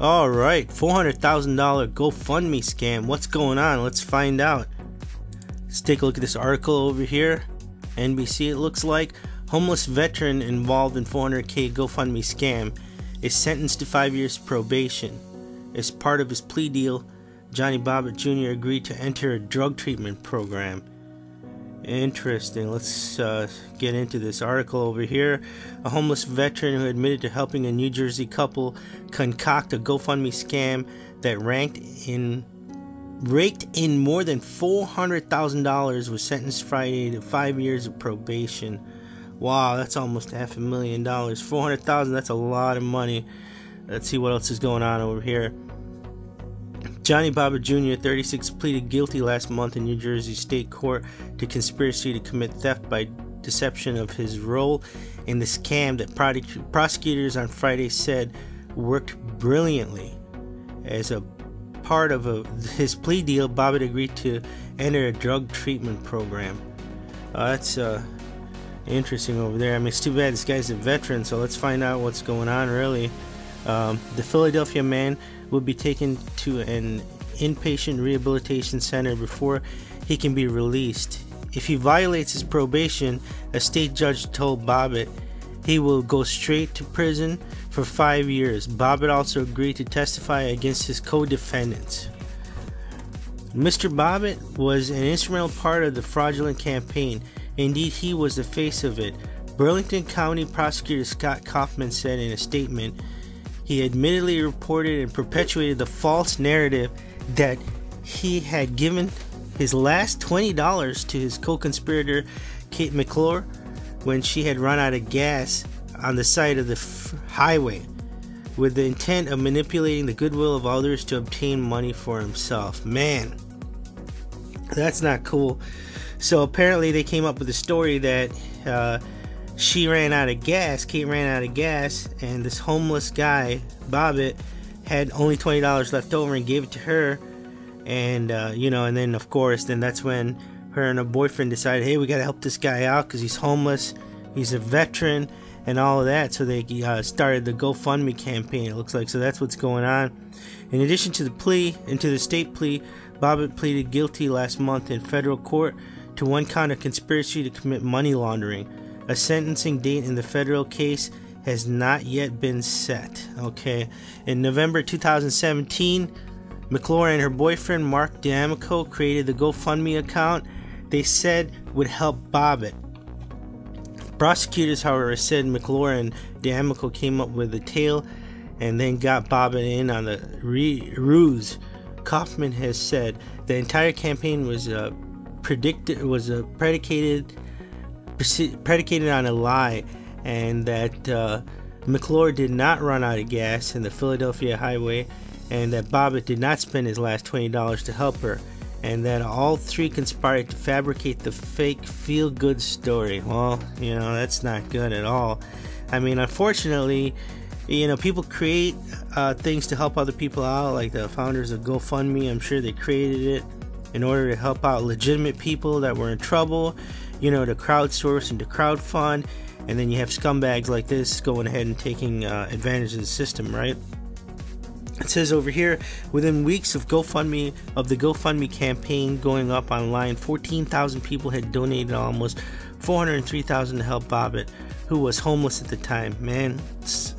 Alright, $400,000 GoFundMe scam. What's going on? Let's find out. Let's take a look at this article over here. NBC, it looks like. Homeless veteran involved in $400K GoFundMe scam is sentenced to 5 years probation. As part of his plea deal, Johnny Bobbitt Jr. agreed to enter a drug treatment program. Interesting. Let's get into this article over here. A homeless veteran who admitted to helping a New Jersey couple concoct a GoFundMe scam that raked in more than $400,000 was sentenced Friday to 5 years of probation. Wow, that's almost $500,000. $400,000, that's a lot of money. Let's see what else is going on over here. Johnny Bobbitt Jr., 36, pleaded guilty last month in New Jersey State Court to conspiracy to commit theft by deception of his role in the scam that prosecutors on Friday said worked brilliantly. As a part of his plea deal, Bobbitt agreed to enter a drug treatment program. That's interesting over there. I mean, it's too bad this guy's a veteran, so let's find out what's going on, really. The Philadelphia man will be taken to an inpatient rehabilitation center before he can be released. If he violates his probation, a state judge told Bobbitt he will go straight to prison for 5 years. Bobbitt also agreed to testify against his co-defendants. Mr. Bobbitt was an instrumental part of the fraudulent campaign. Indeed, he was the face of it. Burlington County Prosecutor Scott Kaufman said in a statement, he admittedly reported and perpetuated the false narrative that he had given his last $20 to his co-conspirator Kate McClure when she had run out of gas on the side of the highway, with the intent of manipulating the goodwill of others to obtain money for himself. Man, that's not cool. So apparently they came up with a story that she ran out of gas, Kate ran out of gas, and this homeless guy, Bobbitt, had only $20 left over and gave it to her. And, and then, of course, then that's when her and her boyfriend decided, hey, we got to help this guy out because he's homeless, he's a veteran, and all of that. So they started the GoFundMe campaign, it looks like. So that's what's going on. In addition to the state plea, Bobbitt pleaded guilty last month in federal court to one count of conspiracy to commit money laundering. A sentencing date in the federal case has not yet been set. Okay. In November 2017, McClure and her boyfriend Mark D'Amico created the GoFundMe account they said would help Bobbitt. Prosecutors, however, said McClure and D'Amico came up with a tale and then got Bobbitt in on the ruse. Kaufman has said the entire campaign was predicated on a lie, and that McClure did not run out of gas in the Philadelphia highway, and that Bobbitt did not spend his last $20 to help her, and that all three conspired to fabricate the fake feel-good story. Well, that's not good at all. I mean, unfortunately, people create things to help other people out, like the founders of GoFundMe. I'm sure they created it in order to help out legitimate people that were in trouble, to crowdsource and to crowdfund, and then you have scumbags like this going ahead and taking advantage of the system, right? It says over here, within weeks of the GoFundMe campaign going up online, 14,000 people had donated almost $403,000 to help Bobbitt, who was homeless at the time. Man, that's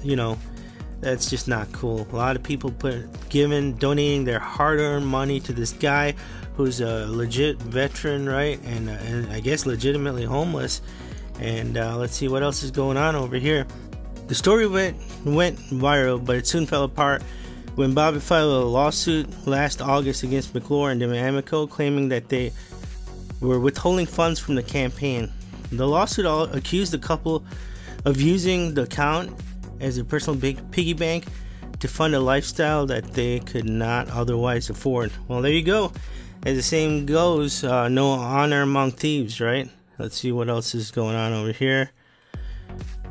just not cool. A lot of people donating their hard-earned money to this guy who's a legit veteran, right? And I guess legitimately homeless. And let's see what else is going on over here. The story went viral, but it soon fell apart when Bobbitt filed a lawsuit last August against McClure and D'Amico, claiming that they were withholding funds from the campaign. The lawsuit accused the couple of using the account as a personal piggy bank to fund a lifestyle that they could not otherwise afford. Well, there you go. As the saying goes, no honor among thieves, right? Let's see what else is going on over here.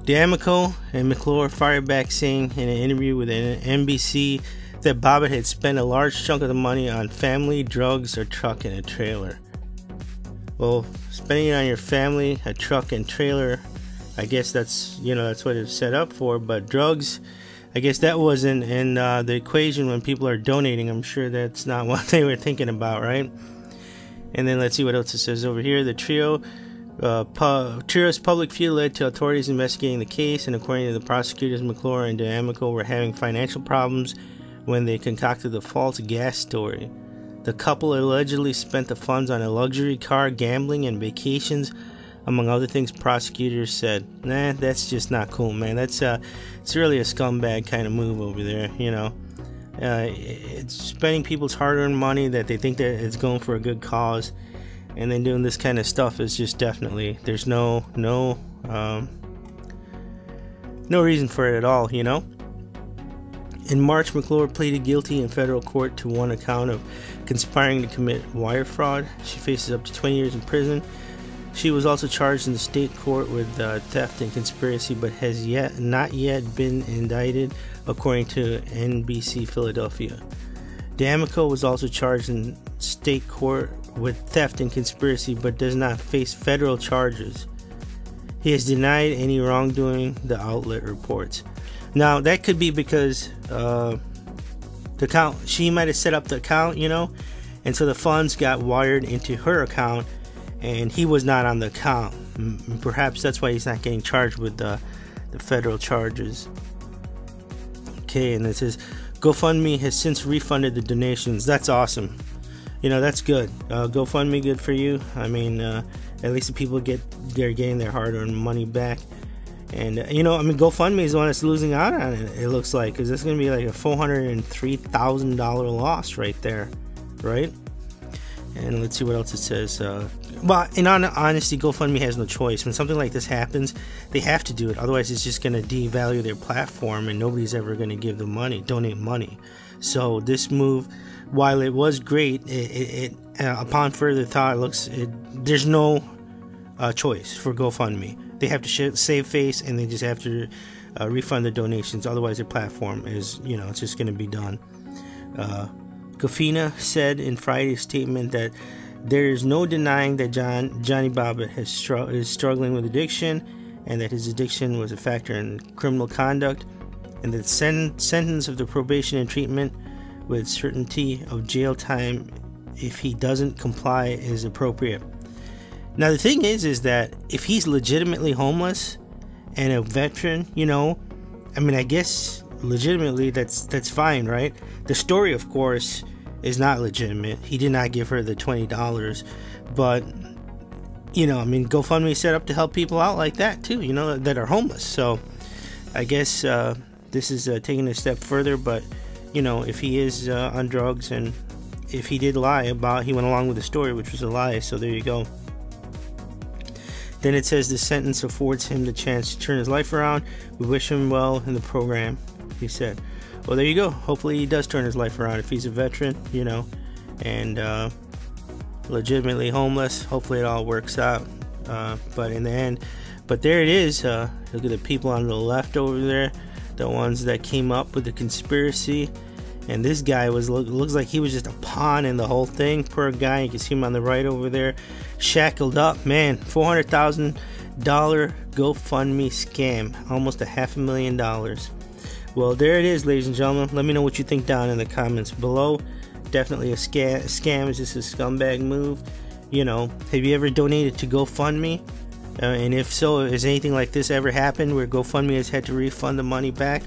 D'Amico and McClure fired back, saying in an interview with NBC that Bobbitt had spent a large chunk of the money on family, drugs, a truck, and a trailer. Well, spending it on your family, a truck, and trailer, I guess that's what it's set up for. But drugs, I guess that wasn't in the equation when people are donating. I'm sure that's not what they were thinking about, right? And then let's see what else it says over here. The trio's public feud led to authorities investigating the case, and according to the prosecutors, McClure and D'Amico were having financial problems when they concocted the false gas story. The couple allegedly spent the funds on a luxury car, gambling, and vacations, among other things. Prosecutors said, nah, that's just not cool, man. It's really a scumbag kind of move over there, you know. It's spending people's hard-earned money that they think that it's going for a good cause, and then doing this kind of stuff is just definitely, there's no reason for it at all, you know. In March, McClure pleaded guilty in federal court to one account of conspiring to commit wire fraud. She faces up to 20 years in prison. She was also charged in the state court with theft and conspiracy, but has not yet been indicted, according to NBC Philadelphia. D'Amico was also charged in state court with theft and conspiracy, but does not face federal charges. He has denied any wrongdoing, the outlet reports. Now, that could be because the account, she might have set up the account, you know, and so the funds got wired into her account, and he was not on the account. Perhaps that's why he's not getting charged with the federal charges. Okay, and it says, GoFundMe has since refunded the donations. That's awesome. You know, that's good. GoFundMe, good for you. I mean, at least the people they're getting their hard-earned money back. And, you know, I mean, GoFundMe is the one that's losing out on it, it looks like, because that's going to be like a $403,000 loss right there, right? And let's see what else it says. Well, in honesty, GoFundMe has no choice. When something like this happens, they have to do it. Otherwise, it's just going to devalue their platform, and nobody's ever going to give them money, donate money. So this move, while it was great, upon further thought, there's no choice for GoFundMe. They have to save face, and they just have to refund the donations. Otherwise, their platform is, you know, it's just going to be done. Gofina said in Friday's statement that there is no denying that Johnny Bobbitt is struggling with addiction, and that his addiction was a factor in criminal conduct, and that sentence of the probation and treatment with certainty of jail time if he doesn't comply is appropriate. Now the thing is that if he's legitimately homeless and a veteran, you know, I mean, I guess legitimately that's fine, right? The story, of course, is not legitimate. He did not give her the $20, but, you know, I mean, GoFundMe set up to help people out like that too, you know, that are homeless. So I guess this is taking a step further, but, you know, if he is on drugs, and if he did lie about, he went along with the story, which was a lie, so there you go. Then it says the sentence affords him the chance to turn his life around. We wish him well in the program, he said. Well, there you go. Hopefully he does turn his life around. If he's a veteran, you know, and legitimately homeless, hopefully it all works out. But in the end, but there it is. Look at the people on the left over there, the ones that came up with the conspiracy. And this guy looks like he was just a pawn in the whole thing. Poor guy. You can see him on the right over there, shackled up. Man, $400,000 GoFundMe scam, almost $500,000. Well, there it is, ladies and gentlemen. Let me know what you think down in the comments below. Definitely a scam. Is this a scumbag move? You know, have you ever donated to GoFundMe? And if so, has anything like this ever happened where GoFundMe has had to refund the money back?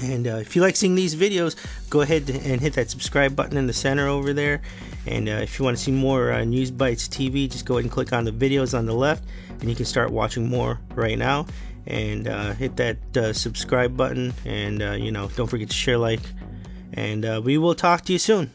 And if you like seeing these videos, go ahead and hit that subscribe button in the center over there. And if you want to see more News Bytes TV, just go ahead and click on the videos on the left, and you can start watching more right now. And hit that subscribe button, and you know, don't forget to share, like, and we will talk to you soon.